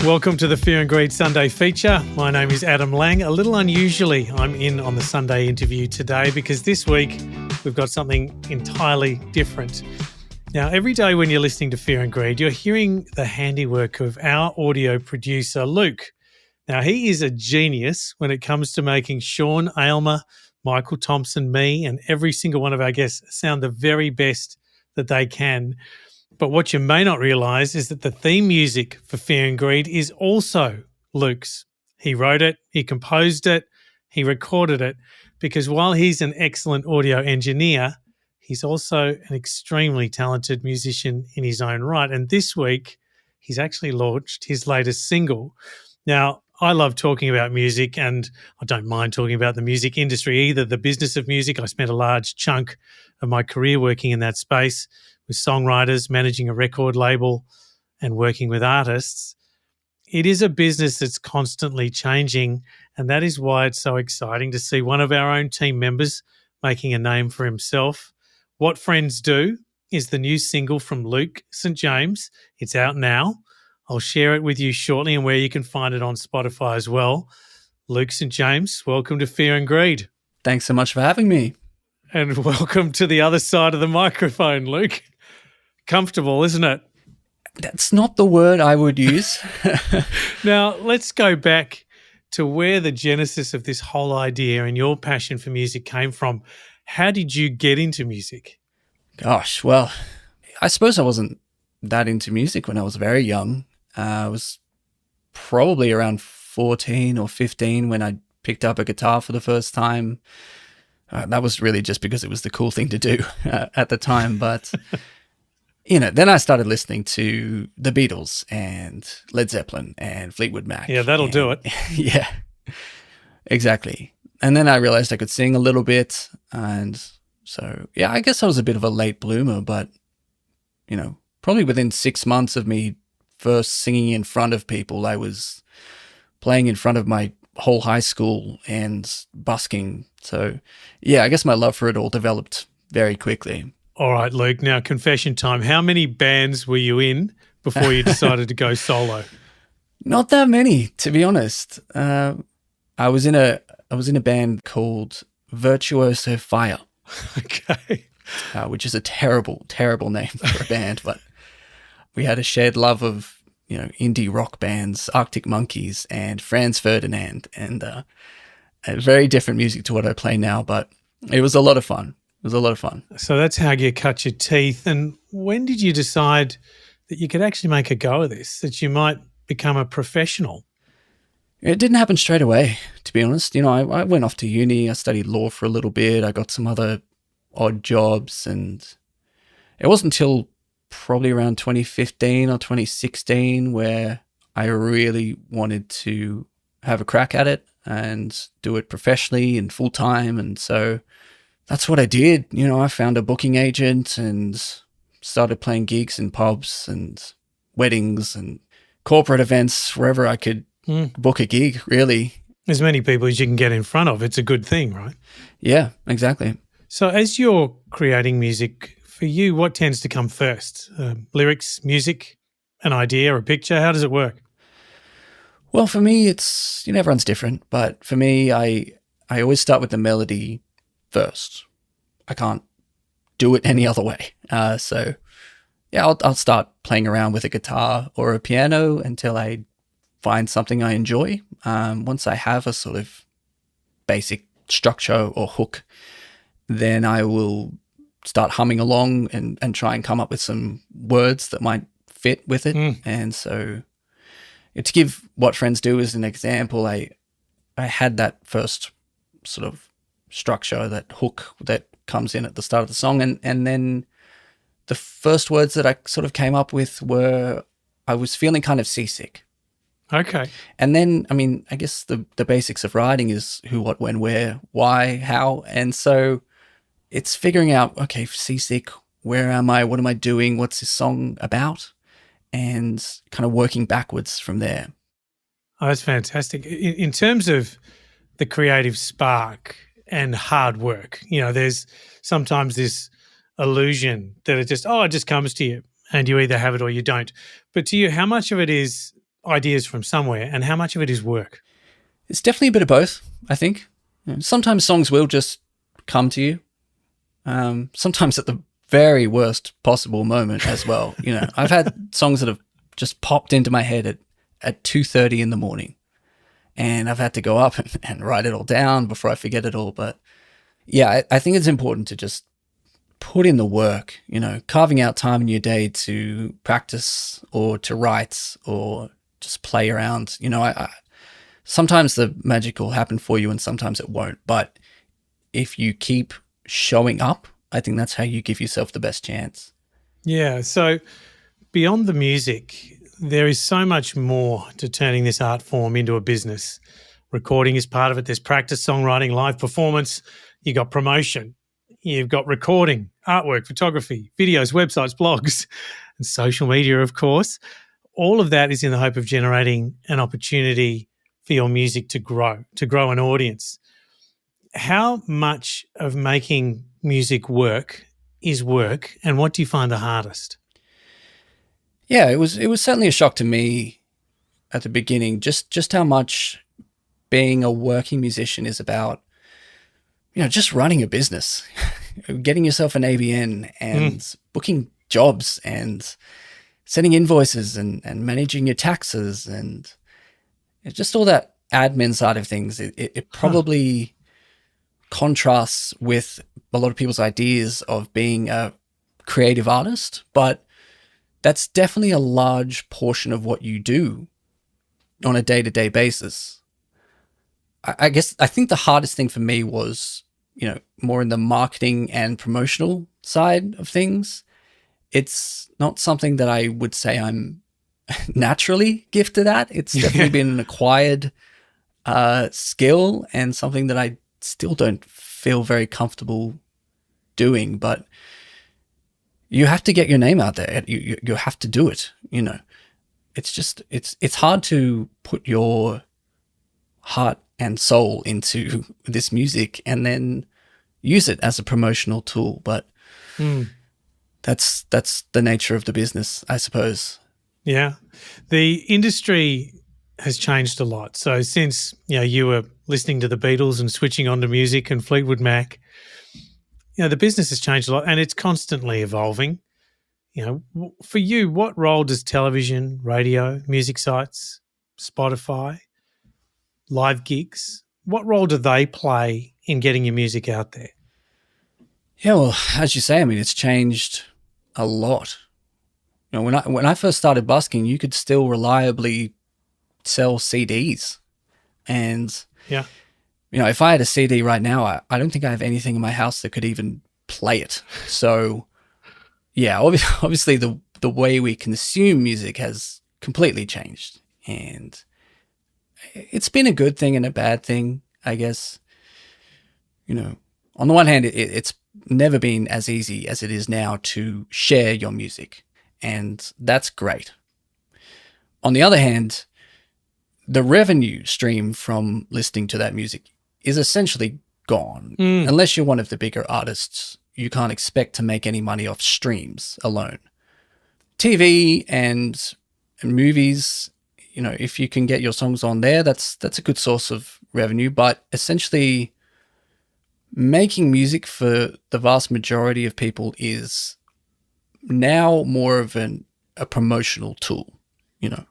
Welcome to the Fear and Greed Sunday feature. My name is Adam Lang. A little unusually, I'm in on the Sunday interview today because this week we've got something entirely different. Now, every day when you're listening to Fear and Greed, you're hearing the handiwork of our audio producer, Luke. Now, he is a genius when it comes to making Sean Aylmer, Michael Thompson, me, and every single one of our guests sound the very best that they can. But what you may not realise is that the theme music for Fear and Greed is also Luke's. He wrote it, he composed it, he recorded it, because while he's an excellent audio engineer, he's also an extremely talented musician in his own right. And this week, he's actually launched his latest single. Now, I love talking about music, and I don't mind talking about the music industry either, the business of music. I spent a large chunk of my career working in that space with songwriters, managing a record label, and working with artists. It is a business that's constantly changing, and that is why it's so exciting to see one of our own team members making a name for himself. What Friends Do is the new single from Luke St. James. It's out now. I'll share it with you shortly and where you can find it on Spotify as well. Luke St. James, welcome to Fear and Greed. Thanks so much for having me. And welcome to the other side of the microphone, Luke. Comfortable, isn't it? That's not the word I would use. Now, let's go back to where the genesis of this whole idea and your passion for music came from. How did you get into music? Gosh, well, I suppose I wasn't that into music when I was very young. I was probably around 14 or 15 when I picked up a guitar for the first time. That was really just because it was the cool thing to do at the time. But, then I started listening to the Beatles and Led Zeppelin and Fleetwood Mac. Yeah, that'll do it. Yeah, exactly. And then I realized I could sing a little bit. And so, yeah, I guess I was a bit of a late bloomer, but, probably within 6 months of me first singing in front of people, I was playing in front of my whole high school and busking. So, yeah, I guess my love for it all developed very quickly. All right, Luke, now confession time. How many bands were you in before you decided to go solo? Not that many, to be honest. I was in a band called Virtuoso Fire. Okay. Which is a terrible, terrible name for a band, but we had a shared love of, indie rock bands, Arctic Monkeys and Franz Ferdinand, and a very different music to what I play now, but it was a lot of fun. So that's how you cut your teeth. And when did you decide that you could actually make a go of this, that you might become a professional? It didn't happen straight away, to be honest. I went off to uni, I studied law for a little bit, I got some other odd jobs, and it wasn't until probably around 2015 or 2016 where I really wanted to have a crack at it and do it professionally and full time. And so that's what I did. I found a booking agent and started playing gigs in pubs and weddings and corporate events, wherever I could book a gig, really. As many people as you can get in front of, it's a good thing, right? Yeah, exactly. So as you're creating music, for you, what tends to come first? Lyrics, music, an idea, a picture? How does it work? Well, for me, it's, everyone's different, but for me, I always start with the melody first. I can't do it any other way. So, yeah, I'll start playing around with a guitar or a piano until I find something I enjoy. Once I have a sort of basic structure or hook, then I will start humming along and try and come up with some words that might fit with it. And so, to give What Friends Do as an example, I had that first sort of structure, that hook that comes in at the start of the song, and then the first words that I sort of came up with were, I was feeling kind of seasick. Okay. And then, I guess the basics of writing is who, what, when, where, why, how. And so it's figuring out, okay, seasick, where am I? What am I doing? What's this song about? And kind of working backwards from there. Oh, that's fantastic. In terms of the creative spark and hard work, there's sometimes this illusion that it just comes to you and you either have it or you don't. But to you, how much of it is ideas from somewhere and how much of it is work? It's definitely a bit of both, I think. Sometimes songs will just come to you. Sometimes at the very worst possible moment as well. I've had songs that have just popped into my head at 2:30 in the morning, and I've had to go up and write it all down before I forget it all. But yeah, I think it's important to just put in the work, carving out time in your day to practice or to write or just play around. Sometimes the magic will happen for you and sometimes it won't. But if you keep showing up, I think that's how you give yourself the best chance. Yeah. So beyond the music, there is so much more to turning this art form into a business. Recording is part of it. There's practice, songwriting, live performance. You got promotion. You've got recording, artwork, photography, videos, websites, blogs, and social media, of course. All of that is in the hope of generating an opportunity for your music to grow an audience. How much of making music work is work, and what do you find the hardest? Yeah, it was certainly a shock to me at the beginning, just how much being a working musician is about, just running a business, getting yourself an ABN and booking jobs and sending invoices and managing your taxes and just all that admin side of things. It probably contrasts with a lot of people's ideas of being a creative artist, but that's definitely a large portion of what you do on a day-to-day basis. I think the hardest thing for me was, more in the marketing and promotional side of things. It's not something that I would say I'm naturally gifted at. It's definitely been an acquired skill and something that I still don't feel very comfortable doing. But you have to get your name out there. You have to do it. It's hard to put your heart and soul into this music and then use it as a promotional tool. But that's the nature of the business, I suppose. Yeah. The industry has changed a lot. So since, you were listening to the Beatles and switching on to music and Fleetwood Mac, the business has changed a lot and it's constantly evolving. For you, what role does television, radio, music sites, Spotify, live gigs, what role do they play in getting your music out there? Yeah, well, as you say, it's changed a lot. When I first started busking, you could still reliably sell CDs. And, if I had a CD right now, I don't think I have anything in my house that could even play it. So, yeah, obviously the way we consume music has completely changed. And it's been a good thing and a bad thing, I guess. On the one hand, it's never been as easy as it is now to share your music. And that's great. On the other hand, the revenue stream from listening to that music is essentially gone. Unless you're one of the bigger artists, you can't expect to make any money off streams alone. TV and movies, if you can get your songs on there, that's a good source of revenue. But essentially, making music for the vast majority of people is now more of a promotional tool. You're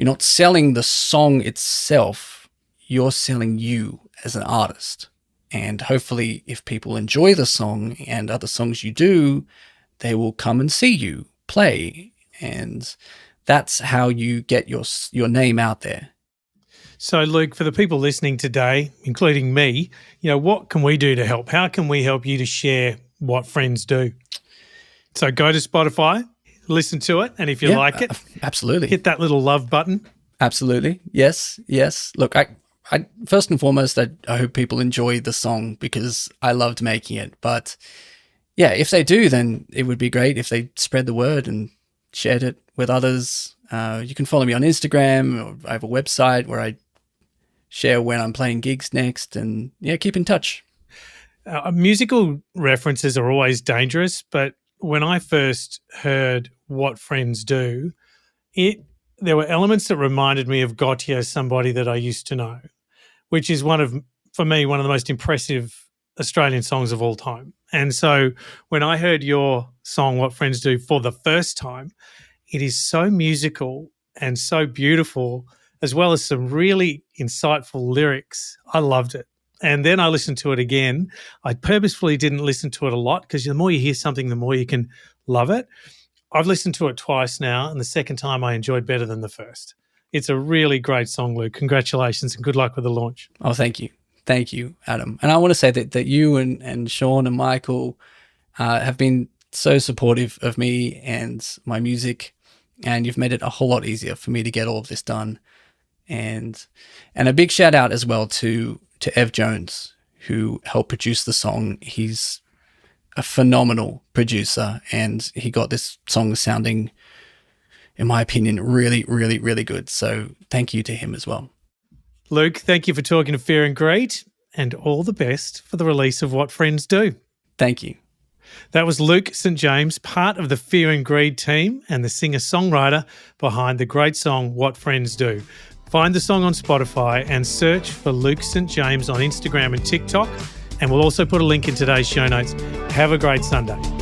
not selling the song itself, you're selling you as an artist. And hopefully if people enjoy the song and other songs you do, they will come and see you play. And that's how you get your name out there. So, Luke, for the people listening today, including me, what can we do to help? How can we help you to share what friends do? So go to Spotify, listen to it, and if you like it, absolutely, hit that little love button. Absolutely. Yes. Look, I first and foremost, I hope people enjoy the song because I loved making it. But yeah, if they do, then it would be great if they spread the word and shared it with others. You can follow me on Instagram, or I have a website where I share when I'm playing gigs next, and keep in touch. Musical references are always dangerous, but when I first heard what friends do, it there were elements that reminded me of Gautier, Somebody That I Used to Know, which is for me, one of the most impressive Australian songs of all time. And so when I heard your song, What Friends Do, for the first time, it is so musical and so beautiful, as well as some really insightful lyrics. I loved it. And then I listened to it again. I purposefully didn't listen to it a lot because the more you hear something, the more you can love it. I've listened to it twice now, and the second time I enjoyed better than the first. It's a really great song, Luke. Congratulations and good luck with the launch. Oh, thank you. Thank you, Adam. And I want to say that you and Sean and Michael have been so supportive of me and my music, and you've made it a whole lot easier for me to get all of this done. And a big shout out as well to Ev Jones, who helped produce the song. He's a phenomenal producer, and he got this song sounding, in my opinion, really, really, really good. So thank you to him as well. Luke, thank you for talking to Fear and Greed, and all the best for the release of What Friends Do. Thank you. That was Luke St. James, part of the Fear and Greed team and the singer-songwriter behind the great song What Friends Do. Find the song on Spotify and search for Luke St. James on Instagram and TikTok, and we'll also put a link in today's show notes. Have a great Sunday.